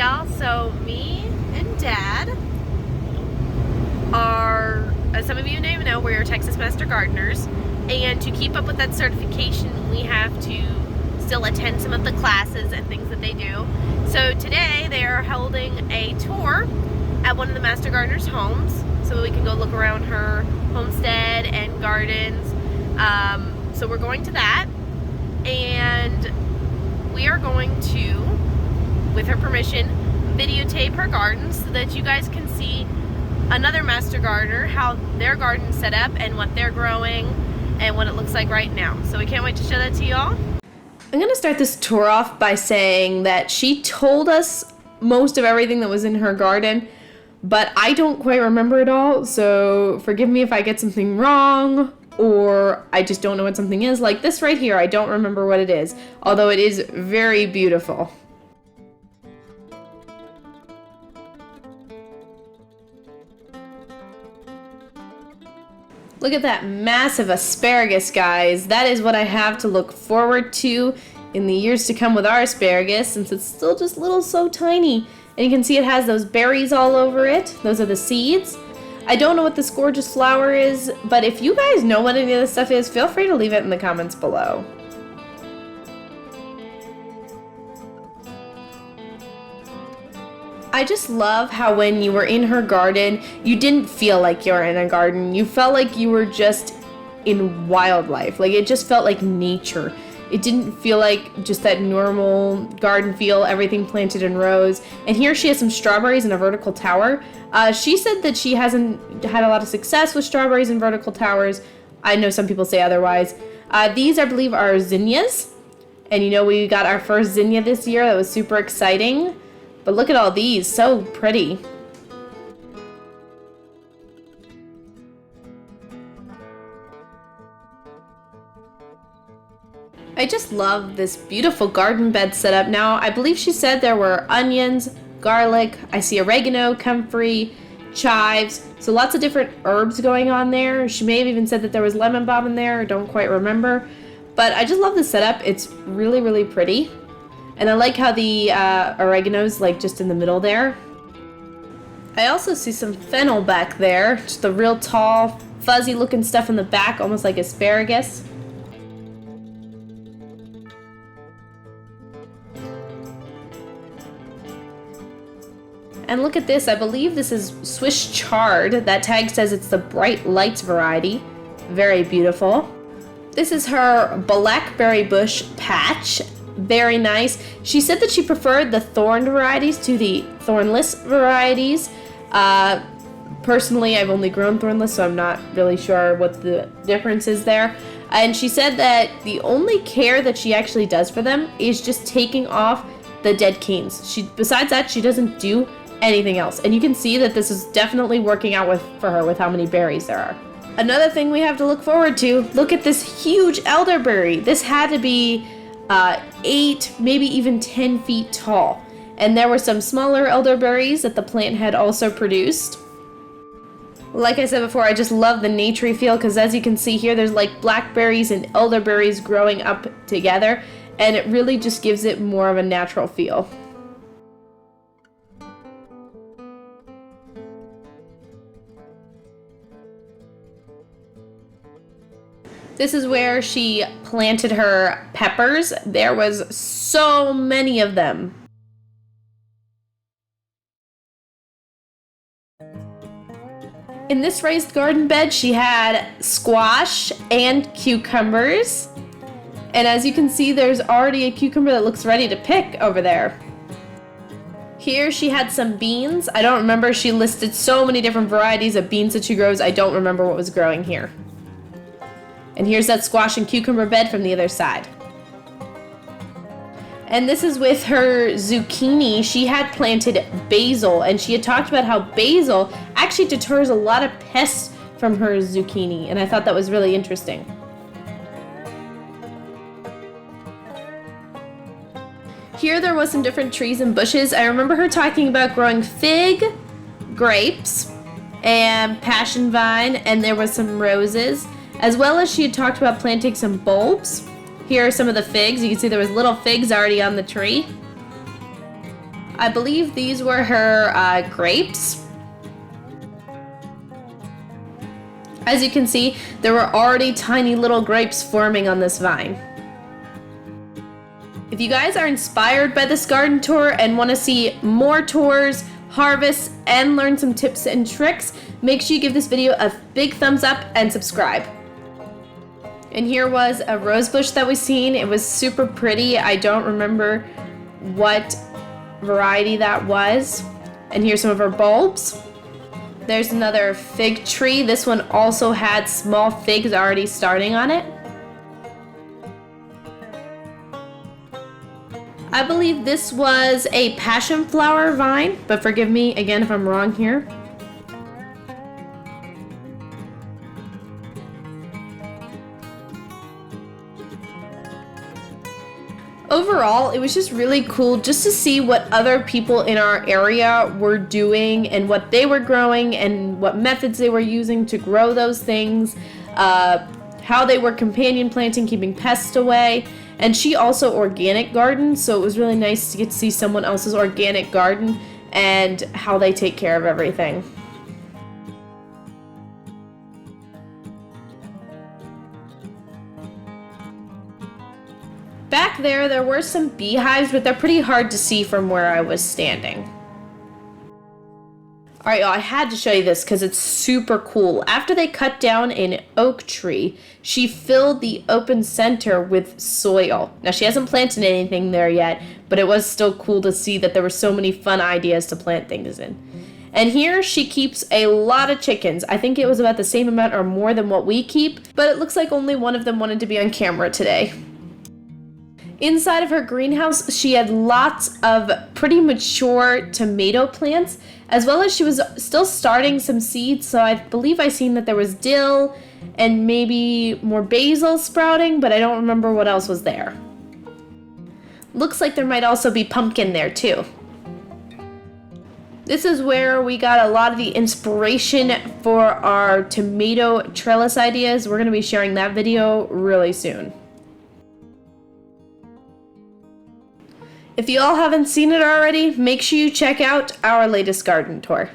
y'all. So me and Dad are, as some of you may know, we're Texas Master Gardeners, and to keep up with that certification we have to still attend some of the classes and things that they do. So today they are holding a tour at one of the Master Gardeners' homes so that we can go look around her homestead and gardens. So we're going to that, and we are going to, with her permission, videotape her garden so that you guys can see another Master Gardener, how their garden's set up and what they're growing and what it looks like right now. So we can't wait to show that to y'all. I'm gonna start this tour off by saying that she told us most of everything that was in her garden, but I don't quite remember it all, so forgive me if I get something wrong or I just don't know what something is. Like this right here, I don't remember what it is, although it is very beautiful. Look at that massive asparagus, guys. That is what I have to look forward to in the years to come with our asparagus, since it's still just little so tiny. And you can see it has those berries all over it. Those are the seeds. I don't know what this gorgeous flower is, but if you guys know what any of this stuff is, feel free to leave it in the comments below. I just love how when you were in her garden, you didn't feel like you were in a garden. You felt like you were just in wildlife. Like it just felt like nature. It didn't feel like just that normal garden feel, everything planted in rows. And here she has some strawberries in a vertical tower. She said that she hasn't had a lot of success with strawberries in vertical towers. I know some people say otherwise. These, I believe, are zinnias. And you know, we got our first zinnia this year. That was super exciting. But look at all these, so pretty. I just love this beautiful garden bed setup. Now, I believe she said there were onions, garlic, I see oregano, comfrey, chives, so lots of different herbs going on there. She may have even said that there was lemon balm in there, I don't quite remember. But I just love the setup, it's really, really pretty. And I like how the oregano's like just in the middle there. I also see some fennel back there, just the real tall, fuzzy looking stuff in the back, almost like asparagus. And look at this, I believe this is Swiss chard. That tag says it's the bright lights variety. Very beautiful. This is her blackberry bush patch. Very nice. She said that she preferred the thorned varieties to the thornless varieties. Personally, I've only grown thornless, so I'm not really sure what the difference is there. And she said that the only care that she actually does for them is just taking off the dead canes. Besides that, she doesn't do anything else. And you can see that this is definitely working out for her with how many berries there are. Another thing we have to look forward to, look at this huge elderberry. This had to be 8, maybe even 10 feet tall. And there were some smaller elderberries that the plant had also produced. Like I said before, I just love the naturey feel, because as you can see here, there's like blackberries and elderberries growing up together, and it really just gives it more of a natural feel. This is where she planted her peppers. There was so many of them. In this raised garden bed, she had squash and cucumbers. And as you can see, there's already a cucumber that looks ready to pick over there. Here she had some beans. I don't remember, she listed so many different varieties of beans that she grows. I don't remember what was growing here. And here's that squash and cucumber bed from the other side. And this is with her zucchini. She had planted basil, and she had talked about how basil actually deters a lot of pests from her zucchini, and I thought that was really interesting. Here there was some different trees and bushes. I remember her talking about growing fig, grapes, and passion vine, and there was some roses, as well as she had talked about planting some bulbs. Here are some of the figs. You can see there was little figs already on the tree. I believe these were her grapes. As you can see, there were already tiny little grapes forming on this vine. If you guys are inspired by this garden tour and want to see more tours, harvests, and learn some tips and tricks, make sure you give this video a big thumbs up and subscribe. And here was a rose bush that we seen. It was super pretty. I don't remember what variety that was. And here's some of her bulbs. There's another fig tree. This one also had small figs already starting on it. I believe this was a passion flower vine, but forgive me again if I'm wrong here. Overall, it was just really cool just to see what other people in our area were doing and what they were growing and what methods they were using to grow those things, how they were companion planting, keeping pests away. And she also organic gardened, so it was really nice to get to see someone else's organic garden and how they take care of everything. Back there were some beehives, but they're pretty hard to see from where I was standing. Alright, y'all, I had to show you this because it's super cool. After they cut down an oak tree, she filled the open center with soil. Now, she hasn't planted anything there yet, but it was still cool to see that there were so many fun ideas to plant things in. And here she keeps a lot of chickens. I think it was about the same amount or more than what we keep, but it looks like only one of them wanted to be on camera today. Inside of her greenhouse, she had lots of pretty mature tomato plants, as well as she was still starting some seeds, so I believe I seen that there was dill and maybe more basil sprouting, but I don't remember what else was there. Looks like there might also be pumpkin there too. This is where we got a lot of the inspiration for our tomato trellis ideas. We're going to be sharing that video really soon. If you all haven't seen it already, make sure you check out our latest garden tour.